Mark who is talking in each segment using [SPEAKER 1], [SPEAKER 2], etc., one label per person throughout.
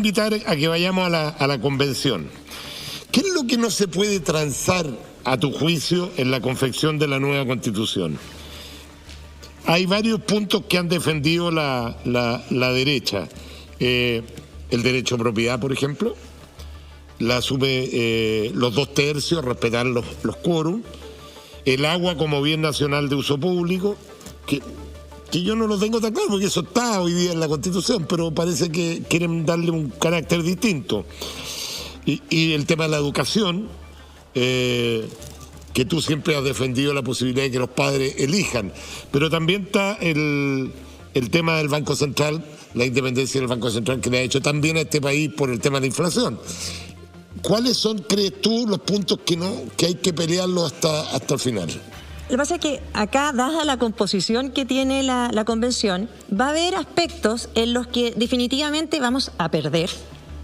[SPEAKER 1] invitar a que vayamos a la convención. ¿Qué es lo que no se puede transar, a tu juicio, en la confección de la nueva Constitución? Hay varios puntos que han defendido la derecha. El derecho a propiedad, por ejemplo, los 2/3, respetar los quórums, el agua como bien nacional de uso público, que yo no lo tengo tan claro, porque eso está hoy día en la Constitución, pero parece que quieren darle un carácter distinto. Y el tema de la educación, que tú siempre has defendido la posibilidad de que los padres elijan, pero también está el tema del Banco Central, la independencia del Banco Central, que le ha hecho tan bien a este país por el tema de la inflación. ¿Cuáles son, crees tú, los puntos que hay que pelearlos hasta el final?
[SPEAKER 2] Lo que pasa es que acá, dada la composición que tiene la convención, va a haber aspectos en los que definitivamente vamos a perder.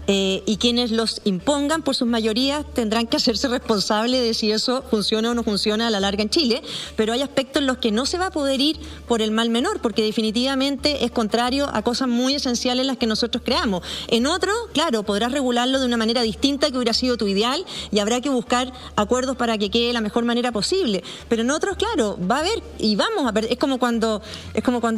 [SPEAKER 2] Y quienes los impongan por sus mayorías tendrán que hacerse responsables de si eso funciona o no funciona a la larga en Chile, pero hay aspectos en los que no se va a poder ir por el mal menor, porque definitivamente es contrario a cosas muy esenciales las que nosotros creamos. En otros, claro, podrás regularlo de una manera distinta que hubiera sido tu ideal y habrá que buscar acuerdos para que quede de la mejor manera posible, pero en otros, claro, va a haber y vamos a perder. Es como cuando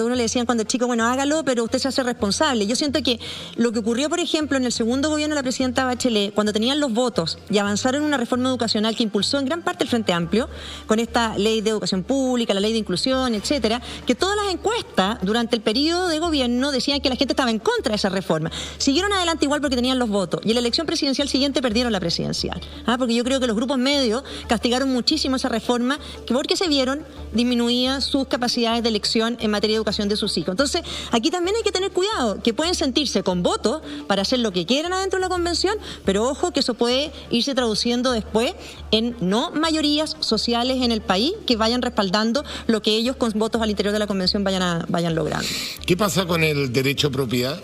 [SPEAKER 2] uno le decían cuando chico, bueno, hágalo, pero usted se hace responsable. Yo siento que lo que ocurrió, por ejemplo, en el segundo gobierno de la presidenta Bachelet, cuando tenían los votos y avanzaron en una reforma educacional que impulsó en gran parte el Frente Amplio, con esta ley de educación pública, la ley de inclusión, etcétera, que todas las encuestas durante el periodo de gobierno decían que la gente estaba en contra de esa reforma. Siguieron adelante igual porque tenían los votos, y en la elección presidencial siguiente perdieron la presidencial. Porque yo creo que los grupos medios castigaron muchísimo esa reforma, porque se vieron disminuían sus capacidades de elección en materia de educación de sus hijos. Entonces, aquí también hay que tener cuidado, que pueden sentirse con votos para hacer lo que quieran adentro de la convención, pero ojo que eso puede irse traduciendo después en no mayorías sociales en el país que vayan respaldando lo que ellos con votos al interior de la convención vayan logrando.
[SPEAKER 1] ¿Qué pasa con el derecho a propiedad?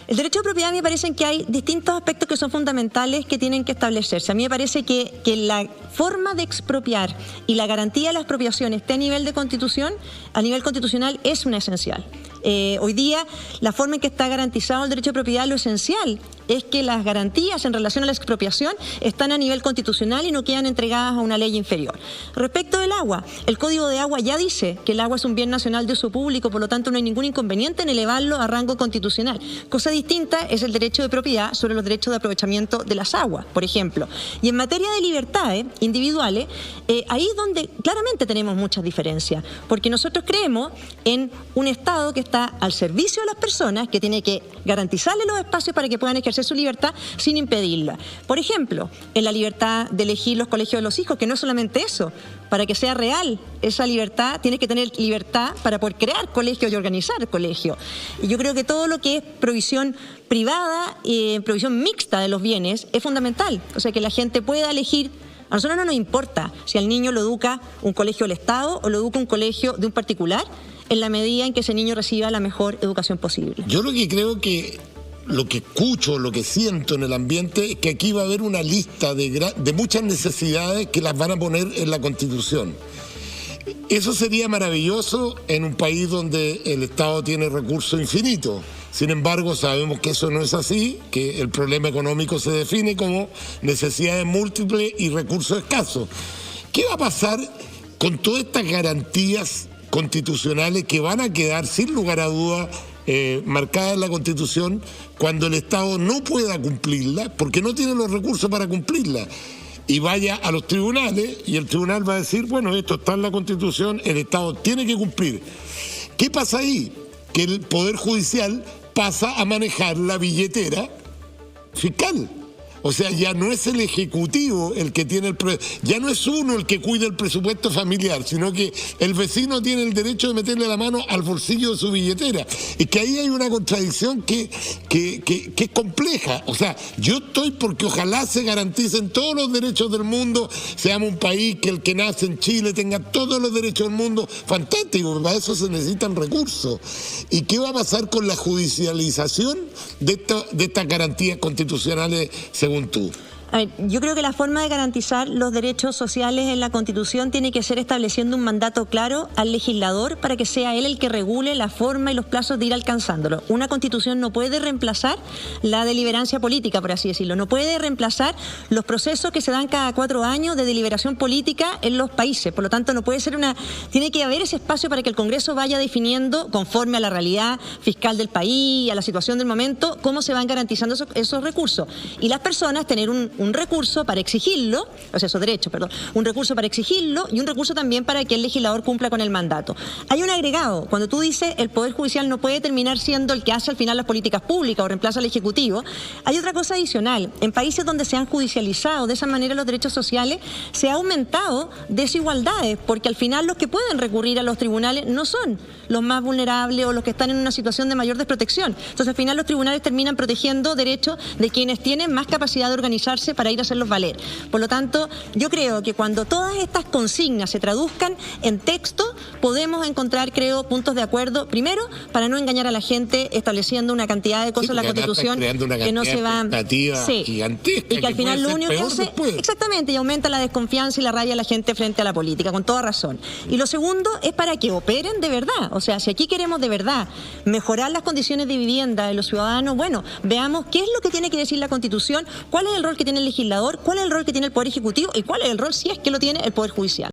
[SPEAKER 2] El derecho a propiedad, a mí me parece que hay distintos aspectos que son fundamentales que tienen que establecerse. A mí me parece que la forma de expropiar y la garantía de la expropiación esté a nivel de constitución, a nivel constitucional, es una esencial. Hoy día, la forma en que está garantizado el derecho de propiedad, lo esencial es que las garantías en relación a la expropiación están a nivel constitucional y no quedan entregadas a una ley inferior. Respecto del agua, el Código de Agua ya dice que el agua es un bien nacional de uso público, por lo tanto no hay ningún inconveniente en elevarlo a rango constitucional. Cosa distinta es el derecho de propiedad sobre los derechos de aprovechamiento de las aguas, por ejemplo. Y en materia de libertades individuales, ahí es donde claramente tenemos muchas diferencias, porque nosotros creemos en un Estado que está al servicio de las personas, que tiene que garantizarle los espacios para que puedan ejercer su libertad sin impedirla. Por ejemplo, en la libertad de elegir los colegios de los hijos, que no es solamente eso, para que sea real esa libertad, tienes que tener libertad para poder crear colegios y organizar colegios. Y yo creo que todo lo que es provisión privada y provisión mixta de los bienes es fundamental. O sea, que la gente pueda elegir. A nosotros no nos importa si al niño lo educa un colegio del Estado o lo educa un colegio de un particular, en la medida en que ese niño reciba la mejor educación posible.
[SPEAKER 1] Yo lo que creo que, lo que escucho, lo que siento en el ambiente, es que aquí va a haber una lista de muchas necesidades que las van a poner en la Constitución. Eso sería maravilloso en un país donde el Estado tiene recursos infinitos. Sin embargo, sabemos que eso no es así, que el problema económico se define como necesidades múltiples y recursos escasos. ¿Qué va a pasar con todas estas garantías constitucionales que van a quedar, sin lugar a dudas, marcadas en la Constitución, cuando el Estado no pueda cumplirla, porque no tiene los recursos para cumplirla, y vaya a los tribunales, y el tribunal va a decir, bueno, esto está en la Constitución, el Estado tiene que cumplir? ¿Qué pasa ahí? Que el Poder Judicial pasa a manejar la billetera fiscal. O sea, ya no es el Ejecutivo el que tiene ya no es uno el que cuida el presupuesto familiar, sino que el vecino tiene el derecho de meterle la mano al bolsillo de su billetera. Y que ahí hay una contradicción que es compleja. O sea, yo estoy porque ojalá se garanticen todos los derechos del mundo, seamos un país que el que nace en Chile tenga todos los derechos del mundo. Fantástico, para eso se necesitan recursos. ¿Y qué va a pasar con la judicialización de estas garantías constitucionales según tú?
[SPEAKER 2] A ver, yo creo que la forma de garantizar los derechos sociales en la Constitución tiene que ser estableciendo un mandato claro al legislador para que sea él el que regule la forma y los plazos de ir alcanzándolo. Una Constitución no puede reemplazar la deliberancia política, por así decirlo. No puede reemplazar los procesos que se dan cada 4 años de deliberación política en los países. Por lo tanto, no puede ser tiene que haber ese espacio para que el Congreso vaya definiendo, conforme a la realidad fiscal del país, a la situación del momento, cómo se van garantizando esos recursos. Y las personas tener un recurso para exigirlo, o sea, esos derechos, perdón, un recurso para exigirlo y un recurso también para que el legislador cumpla con el mandato. Hay un agregado, cuando tú dices el Poder Judicial no puede terminar siendo el que hace al final las políticas públicas o reemplaza al Ejecutivo, hay otra cosa adicional. En países donde se han judicializado de esa manera los derechos sociales, se ha aumentado desigualdades, porque al final los que pueden recurrir a los tribunales no son los más vulnerables o los que están en una situación de mayor desprotección. Entonces, al final los tribunales terminan protegiendo derechos de quienes tienen más capacidad de organizarse para ir a hacerlos valer. Por lo tanto, yo creo que cuando todas estas consignas se traduzcan en texto, podemos encontrar, creo, puntos de acuerdo, primero, para no engañar a la gente estableciendo una cantidad de cosas en la Constitución que no se va...
[SPEAKER 1] Gigantesca,
[SPEAKER 2] y que al final lo único que hace... Exactamente, y aumenta la desconfianza y la rabia de la gente frente a la política, con toda razón. Y lo segundo es para que operen de verdad. O sea, si aquí queremos de verdad mejorar las condiciones de vivienda de los ciudadanos, bueno, veamos qué es lo que tiene que decir la Constitución, cuál es el rol que tiene el legislador, cuál es el rol que tiene el Poder Ejecutivo y cuál es el rol, si es que lo tiene, el Poder Judicial.